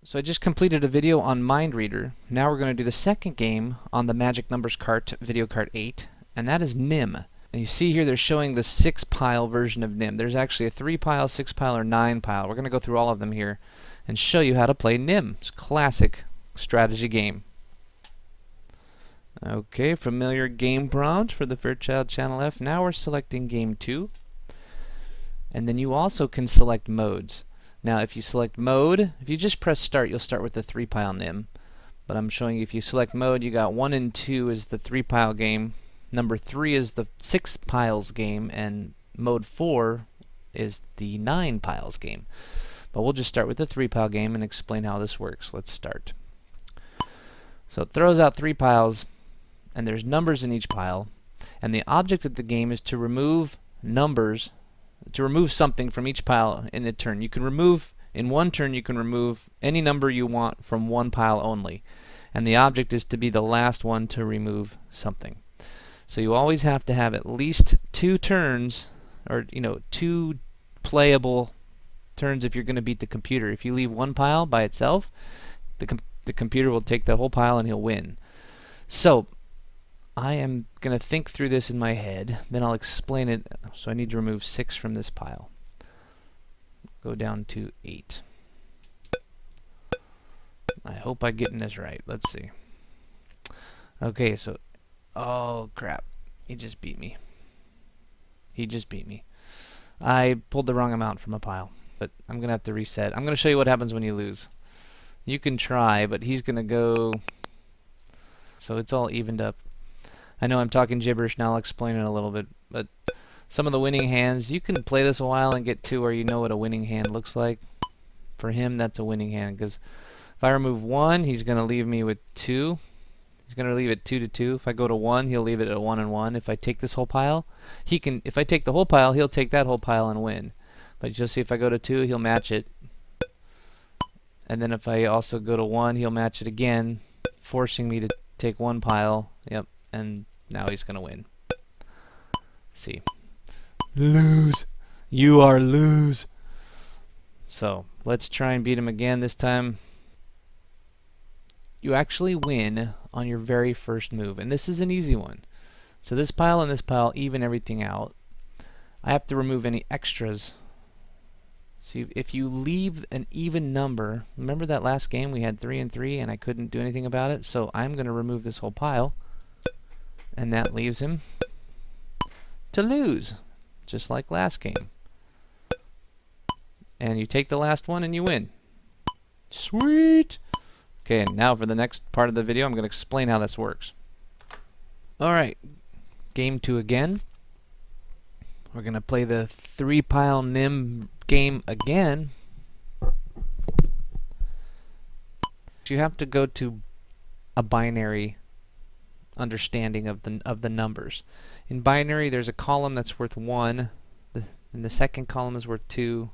So I just completed a video on MindReader. Now we're going to do the second game on the Magic Numbers cart, Videocart 8, and that is NIM. And you see here they're showing the 6-pile version of NIM. There's actually a 3-pile, 6-pile, or 9-pile. We're going to go through all of them here and show you how to play NIM. It's a classic strategy game. Okay, familiar game prompt for the Fairchild Channel F. Now we're selecting Game 2. And then you also can select modes. Now if you select mode, if you just press start, you'll start with the 3-pile NIM. But I'm showing you if you select mode, you got 1 and 2 is the 3-pile game, number 3 is the 6 piles game, and mode 4 is the 9 piles game. But we'll just start with the 3-pile game and explain how this works. Let's start. So it throws out 3 piles, and there's numbers in each pile, and the object of the game is to remove numbers, to remove something from each pile in a turn. You can remove, in one turn you can remove any number you want from one pile only, and the object is to be the last one to remove something. So you always have to have at least 2 turns, or 2 playable turns if you're going to beat the computer. If you leave one pile by itself, the computer will take the whole pile and he'll win. So I am going to think through this in my head, then I'll explain it. So I need to remove 6 from this pile. Go down to 8. I hope I'm getting this right. Let's see. Okay, so, oh crap. He just beat me. He just beat me. I pulled the wrong amount from a pile, but I'm going to have to reset. I'm going to show you what happens when you lose. You can try, but he's going to go, so it's all evened up. I know I'm talking gibberish now, I'll explain it a little bit, but some of the winning hands, you can play this a while and get to where you know what a winning hand looks like. For him, that's a winning hand, because if I remove 1, he's going to leave me with 2. He's going to leave it 2 to 2. If I go to 1, he'll leave it at 1 and 1. If I take this whole pile, he can, if I take the whole pile, he'll take that whole pile and win. But you'll see if I go to 2, he'll match it. And then if I also go to 1, he'll match it again, forcing me to take one pile. Yep, and now he's going to win. See. Lose. You are lose. So, let's try and beat him again. This time, you actually win on your very first move. And this is an easy one. So this pile and this pile even everything out. I have to remove any extras. See, if you leave an even number, remember that last game we had 3 and 3 and I couldn't do anything about it? So I'm going to remove this whole pile. And that leaves him to lose, just like last game. And you take the last one and you win. Sweet! Okay, and now for the next part of the video, I'm going to explain how this works. Alright, game 2 again. We're going to play the 3-pile NIM game again. You have to go to a binary understanding of the numbers. In binary, there's a column that's worth 1, and the second column is worth 2,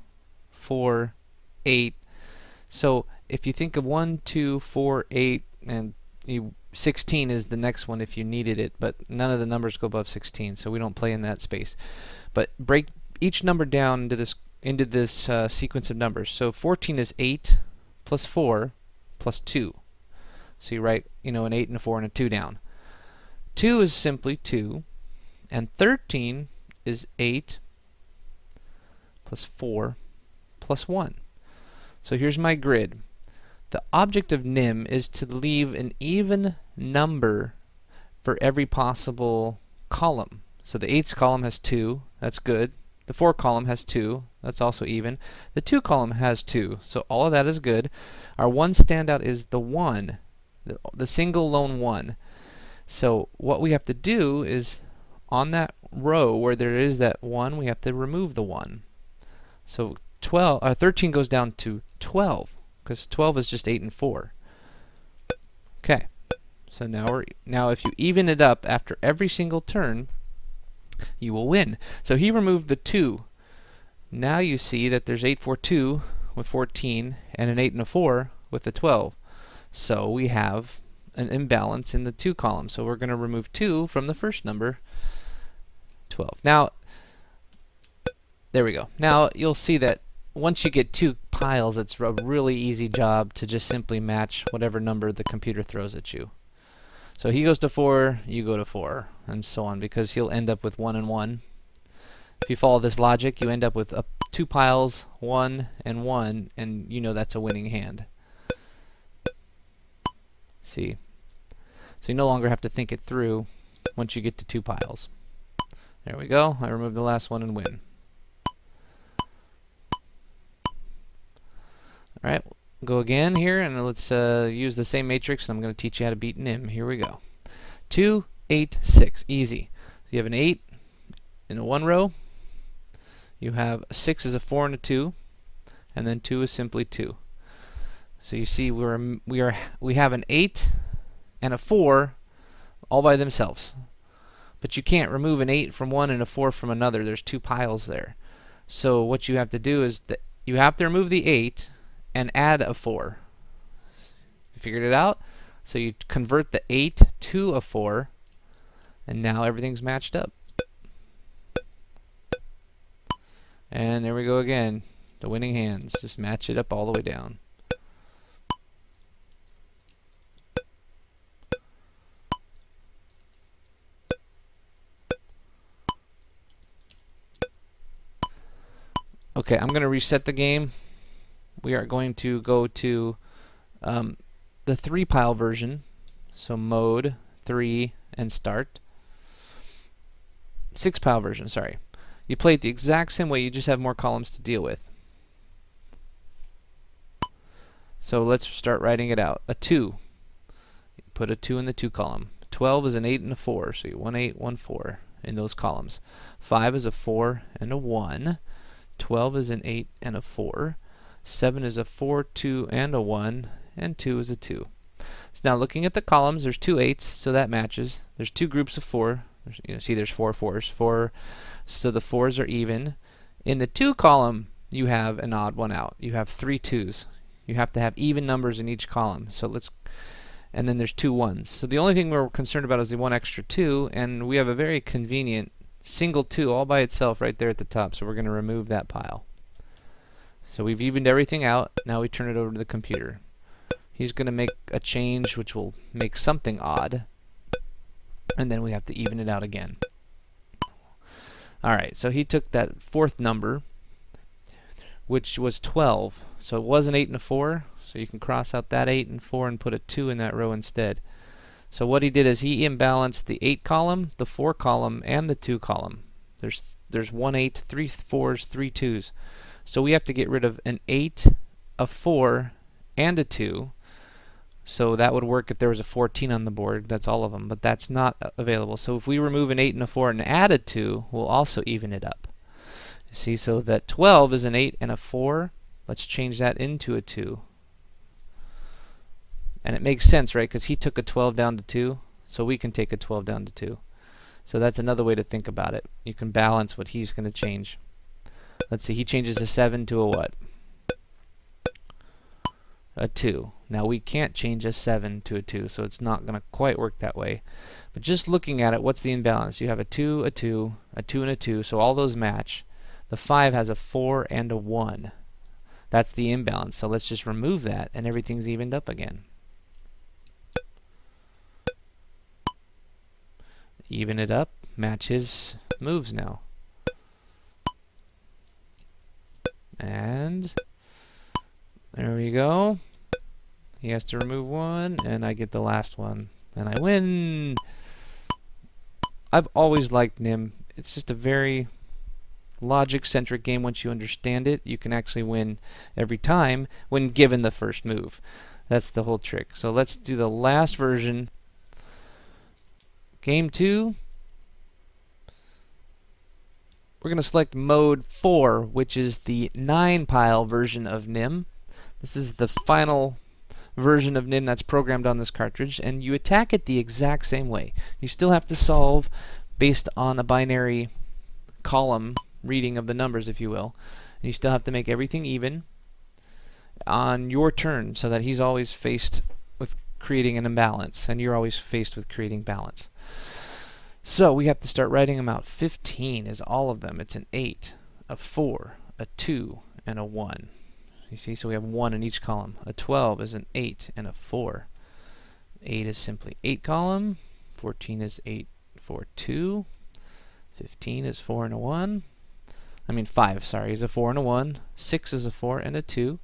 4, 8. So if you think of 1, 2, 4, 8, and 16 is the next one if you needed it, but none of the numbers go above 16, so we don't play in that space. But break each number down into this sequence of numbers. So 14 is 8 plus 4 plus 2. So you write, an 8 and a 4 and a 2 down. 2 is simply 2, and 13 is 8 plus 4 plus 1. So here's my grid. The object of NIM is to leave an even number for every possible column. So the 8's column has 2, that's good. The 4 column has 2, that's also even. The 2 column has 2, so all of that is good. Our one standout is the 1, the single lone 1. So what we have to do is, on that row where there is that 1, we have to remove the 1. So 13 goes down to 12, because 12 is just 8 and 4. Okay, so now if you even it up after every single turn, you will win. So he removed the 2. Now you see that there's 8, 4, 2 with 14, and an 8 and a 4 with the 12. So we have an imbalance in the 2 column. So we're going to remove 2 from the first number, 12. Now, there we go. Now you'll see that once you get 2 piles, it's a really easy job to just simply match whatever number the computer throws at you. So he goes to 4, you go to 4, and so on, because he'll end up with 1 and 1. If you follow this logic, you end up with 2 piles, 1 and 1, and you know that's a winning hand. See? So you no longer have to think it through once you get to 2 piles. There we go. I remove the last one and win. Alright, go again here, and let's use the same matrix. I'm going to teach you how to beat NIM. Here we go. 2, 8, 6. Easy. So you have an 8 in a 1 row. You have a 6 is a 4 and a 2, and then 2 is simply 2. So you see we have an 8 and a 4 all by themselves. But you can't remove an 8 from one and a 4 from another. There's 2 piles there. So what you have to do is that you have to remove the 8 and add a 4. You figured it out? So you convert the 8 to a 4, and now everything's matched up. And there we go again. The winning hands. Just match it up all the way down. Okay, I'm going to reset the game. We are going to go to the 3 pile version. So mode, 3, and start. 6 pile version, sorry. You play it the exact same way, you just have more columns to deal with. So let's start writing it out. A 2. You put a 2 in the 2 column. 12 is an 8 and a 4, so you 1 8, 1 4 in those columns. 5 is a 4 and a 1. 12 is an 8 and a 4. 7 is a 4, 2, and a 1. And 2 is a 2. So now looking at the columns, there's 2 8s, so that matches. There's 2 groups of 4. See, there's 4 4s. 4, so the 4s are even. In the 2 column, you have an odd one out. You have 3 2s. You have to have even numbers in each column. So and then there's 2 1s. So the only thing we're concerned about is the 1 extra 2, and we have a very convenient single 2 all by itself right there at the top. So we're going to remove that pile. So we've evened everything out. Now we turn it over to the computer. He's going to make a change which will make something odd, and then we have to even it out again. Alright, so he took that 4th number, which was 12. So it was an 8 and a 4, so you can cross out that 8 and 4 and put a 2 in that row instead. So what he did is he imbalanced the 8 column, the 4 column, and the 2 column. There's 1 8, 3 4s, 3 2s. So we have to get rid of an 8, a 4, and a 2. So that would work if there was a 14 on the board. That's all of them, but that's not available. So if we remove an 8 and a 4 and add a 2, we'll also even it up. You see, so that 12 is an 8 and a 4. Let's change that into a 2. And it makes sense, right? Because he took a 12 down to 2, so we can take a 12 down to 2. So that's another way to think about it. You can balance what he's going to change. Let's see, he changes a 7 to a what? A 2. Now we can't change a 7 to a 2, so it's not going to quite work that way. But just looking at it, what's the imbalance? You have a 2, a 2, a 2, and a 2, so all those match. The 5 has a 4 and a 1. That's the imbalance, so let's just remove that, and everything's evened up again. Even it up, match his moves now. And there we go. He has to remove 1, and I get the last one, and I win! I've always liked NIM. It's just a very logic-centric game. Once you understand it, you can actually win every time when given the first move. That's the whole trick. So let's do the last version. Game 2. We're going to select mode 4, which is the 9 pile version of NIM. This is the final version of NIM that's programmed on this cartridge, and you attack it the exact same way. You still have to solve based on a binary column reading of the numbers, if you will. And you still have to make everything even on your turn, so that he's always faced with creating an imbalance, and you're always faced with creating balance. So we have to start writing them out. 15 is all of them. It's an 8, a 4, a 2, and a 1. You see, so we have 1 in each column. A 12 is an 8 and a 4. 8 is simply 8 column. 14 is 8, 4, 2. 15 is 4 and a 1. I mean 5, sorry, is a 4 and a 1. 6 is a 4 and a 2.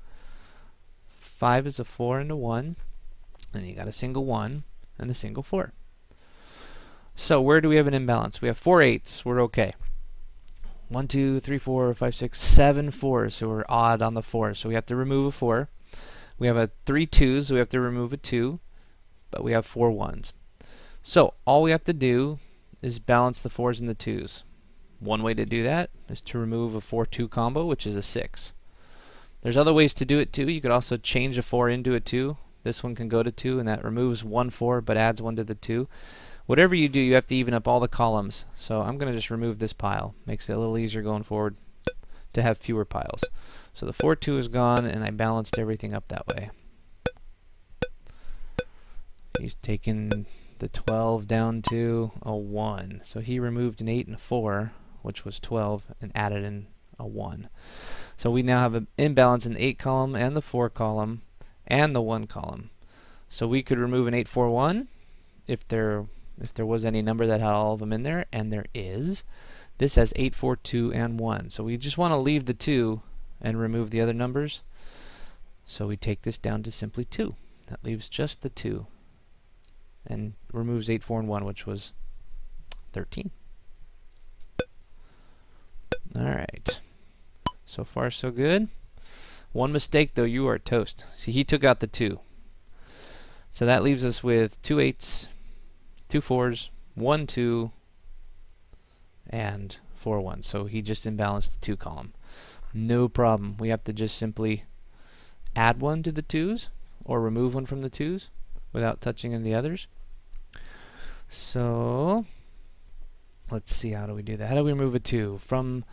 5 is a 4 and a 1. And you got a single 1 and a single 4. So where do we have an imbalance? We have 4 8s. We're okay. 1, 2, 3, 4, 5, 6, 7 4s. So we're odd on the 4. So we have to remove a 4. We have a 3 2s. So we have to remove a 2. But we have 4 1s. So all we have to do is balance the 4s and the 2s. One way to do that is to remove a 4-2 combo, which is a 6. There's other ways to do it too. You could also change a 4 into a 2. This one can go to 2, and that removes 1 4 but adds 1 to the 2. Whatever you do, you have to even up all the columns. So I'm going to just remove this pile. Makes it a little easier going forward to have fewer piles. So the 4-2 is gone, and I balanced everything up that way. He's taken the 12 down to a 1. So he removed an 8 and a 4, which was 12, and added in a 1. So we now have an imbalance in the 8 column and the 4 column and the 1 column. So we could remove an 8 4 1 if there was any number that had all of them in there, and there is. This has 8 4 2 and 1. So we just want to leave the 2 and remove the other numbers. So we take this down to simply 2. That leaves just the 2 and removes 8 4 and 1, which was 13. Alright, so far so good. One mistake though, you are toast. See, he took out the 2. So that leaves us with 2 8s, 2 4s, 1 2, and 4 1s. So he just imbalanced the 2 column. No problem. We have to just simply add 1 to the 2s or remove 1 from the 2s without touching any others. So let's see, how do we do that? How do we remove a 2? From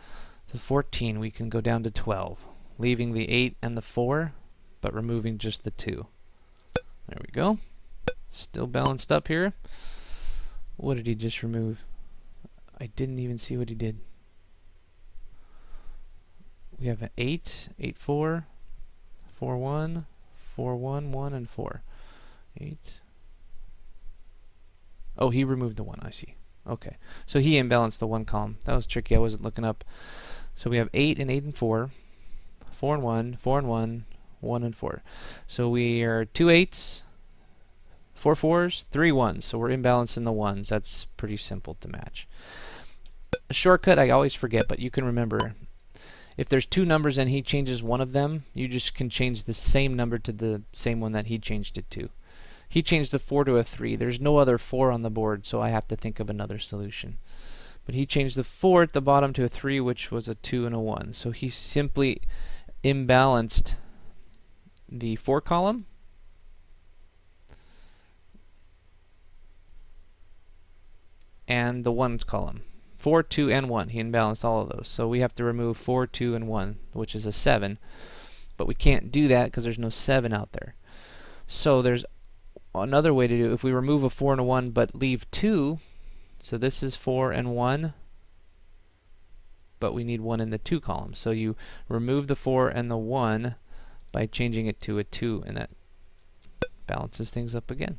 the 14 we can go down to 12, leaving the 8 and the 4, but removing just the 2. There we go. Still balanced up here. What did he just remove? I didn't even see what he did. We have an 8, 8 4, 4 1, 4 1, 1, and 4. 8. Oh, he removed the 1, I see. Okay, so he imbalanced the 1 column. That was tricky, I wasn't looking up. So we have 8 and 8 and 4, 4 and 1, 4 and 1, 1 and 4. So we are 2 8s, 4 4s, 3 1s. So we're imbalancing the 1s. That's pretty simple to match. A shortcut I always forget, but you can remember. If there's 2 numbers and he changes one of them, you just can change the same number to the same one that he changed it to. He changed the 4 to a 3. There's no other 4 on the board, so I have to think of another solution. But he changed the 4 at the bottom to a 3, which was a 2 and a 1. So he simply imbalanced the 4 column and the 1 column. 4, 2, and 1. He imbalanced all of those. So we have to remove 4, 2, and 1, which is a 7. But we can't do that because there's no 7 out there. So there's another way to do it. If we remove a 4 and a 1 but leave 2, so this is 4 and 1, but we need 1 in the 2 column. So you remove the 4 and the 1 by changing it to a 2, and that balances things up again.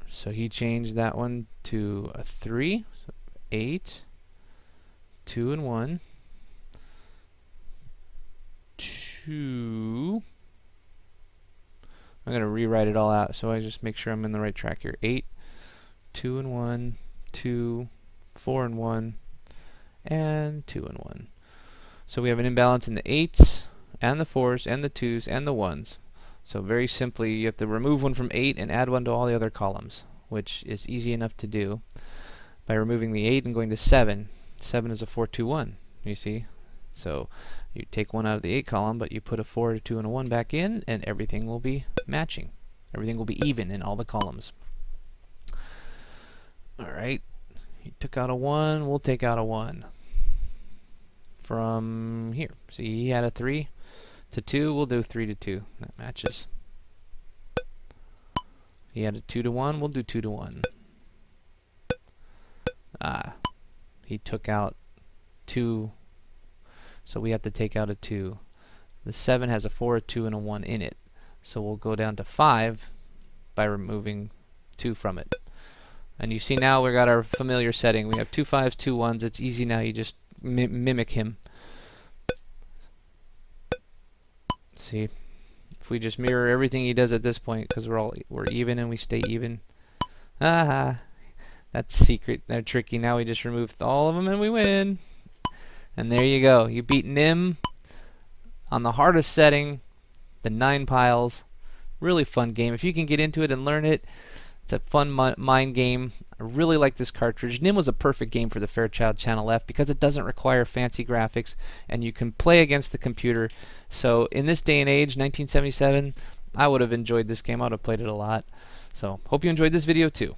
So he changed that one to a 3, so 8, 2 and 1, 2. I'm going to rewrite it all out so I just make sure I'm in the right track here. 8, 2 and 1, 2, 4 and 1, and 2 and 1. So we have an imbalance in the 8s and the 4s and the 2s and the 1s. So very simply, you have to remove 1 from 8 and add 1 to all the other columns, which is easy enough to do by removing the 8 and going to 7. 7 is a 4, 2, 1, you see. So you take 1 out of the 8 column, but you put a 4, a 2, and a 1 back in, and everything will be matching. Everything will be even in all the columns. Alright, he took out a 1, we'll take out a 1. From here, see, he had a 3 to 2, we'll do 3 to 2. That matches. He had a 2 to 1, we'll do 2 to 1. he took out 2, so we have to take out a 2. The 7 has a 4, a 2, and a 1 in it, so we'll go down to 5 by removing 2 from it. And you see now we got our familiar setting. We have 2 5s, 2 1s. It's easy now. You just mimic him. See, if we just mirror everything he does at this point, because we're even and we stay even. Aha, that's secret. They're tricky. Now we just remove all of them and we win. And there you go. You beat NIM on the hardest setting, the 9 piles. Really fun game. If you can get into it and learn it, it's a fun mind game. I really like this cartridge. NIM was a perfect game for the Fairchild Channel F because it doesn't require fancy graphics and you can play against the computer. So in this day and age, 1977, I would have enjoyed this game. I would have played it a lot. So hope you enjoyed this video too.